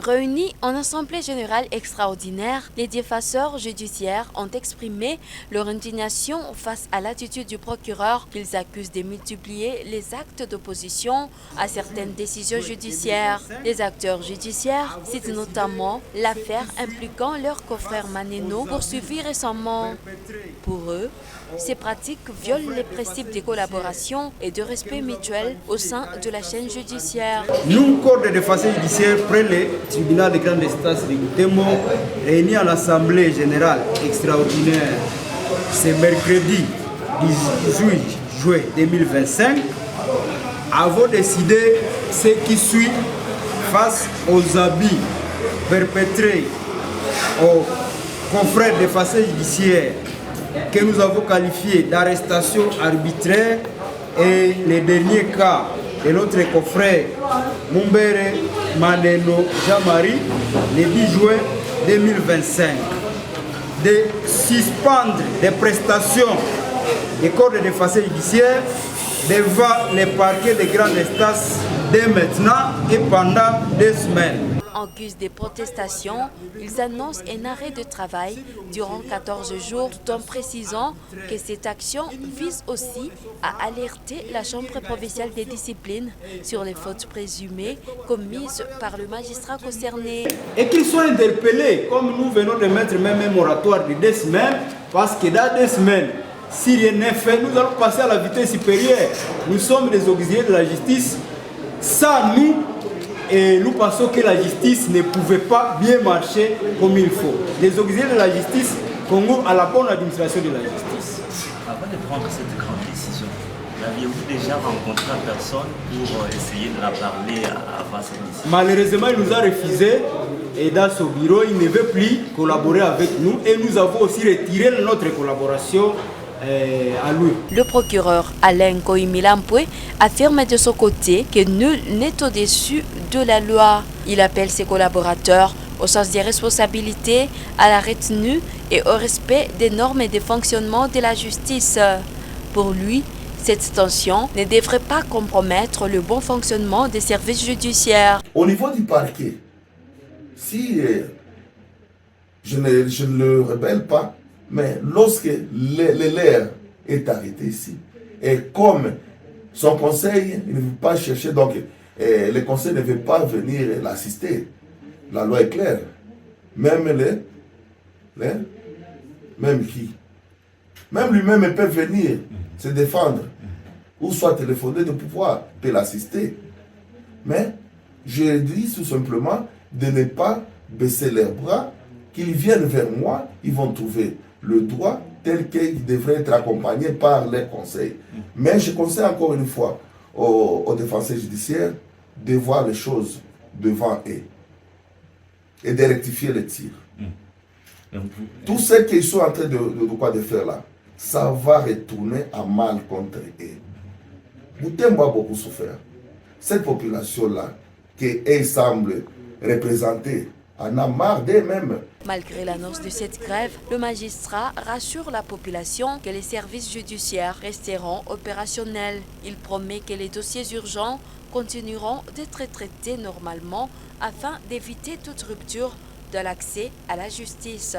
Réunis en assemblée générale extraordinaire, les défenseurs judiciaires ont exprimé leur indignation face à l'attitude du procureur qu'ils accusent de multiplier les actes d'opposition à certaines décisions judiciaires. Les acteurs judiciaires citent notamment l'affaire impliquant leur confrère Maneno poursuivi récemment. Pour eux, ces pratiques violent les principes de collaboration et de respect mutuel au sein de la chaîne judiciaire. Nous, corps de défense judiciaire, près le tribunal de grande instance de Goutembo, réunis à l'Assemblée générale extraordinaire ce mercredi 18 juin 2025, avons décidé ce qui suit face aux abus perpétrés aux confrères de défense judiciaire que nous avons qualifié d'arrestation arbitraire et les derniers cas de notre confrère Mumbere Maneno Jean-Marie le 10 juin 2025, de suspendre les prestations des corps de défense judiciaire devant les parquets de grande instance dès maintenant et pendant 2 semaines. En guise de protestation, ils annoncent un arrêt de travail durant 14 jours, tout en précisant que cette action vise aussi à alerter la Chambre provinciale des disciplines sur les fautes présumées commises par le magistrat concerné. Et qu'ils soient interpellés, comme nous venons de mettre même un moratoire de 2 semaines, parce que dans 2 semaines, si rien n'est fait, nous allons passer à la vitesse supérieure. Nous sommes les auxiliaires de la justice. Sans nous, et nous pensons que la justice ne pouvait pas bien marcher comme il faut. Les auxiliaires de la justice Congo à la bonne administration de la justice. Avant de prendre cette grande décision, n'aviez-vous déjà rencontré la personne pour essayer de la parler avant cette décision? Malheureusement, il nous a refusé et dans son bureau, il ne veut plus collaborer avec nous et nous avons aussi retiré notre collaboration à lui. Le procureur Alain Koimilampwe affirme de son côté que nul n'est au-dessus de la loi. Il appelle ses collaborateurs au sens des responsabilités, à la retenue et au respect des normes et des fonctionnements de la justice. Pour lui, cette tension ne devrait pas compromettre le bon fonctionnement des services judiciaires. Au niveau du parquet, si je ne le rebelle pas, mais lorsque l'élève est arrêté ici, et comme son conseil ne veut pas chercher, donc le conseil ne veut pas venir l'assister, la loi est claire. Même même lui-même peut venir se défendre, ou soit téléphoner de pouvoir, peut l'assister. Mais je dis tout simplement de ne pas baisser leurs bras, qu'ils viennent vers moi, ils vont trouver le droit tel qu'il devrait être accompagné par les conseils. Mais je conseille encore une fois aux défenseurs judiciaires de voir les choses devant eux et de rectifier les tirs. Tout ce qu'ils sont en train de faire là, ça va retourner à mal contre eux. Goutembo a beaucoup souffert. Cette population-là, qu'elle semble représenter, en a marre d'eux-mêmes. Malgré l'annonce de cette grève, le magistrat rassure la population que les services judiciaires resteront opérationnels. Il promet que les dossiers urgents continueront d'être traités normalement afin d'éviter toute rupture de l'accès à la justice.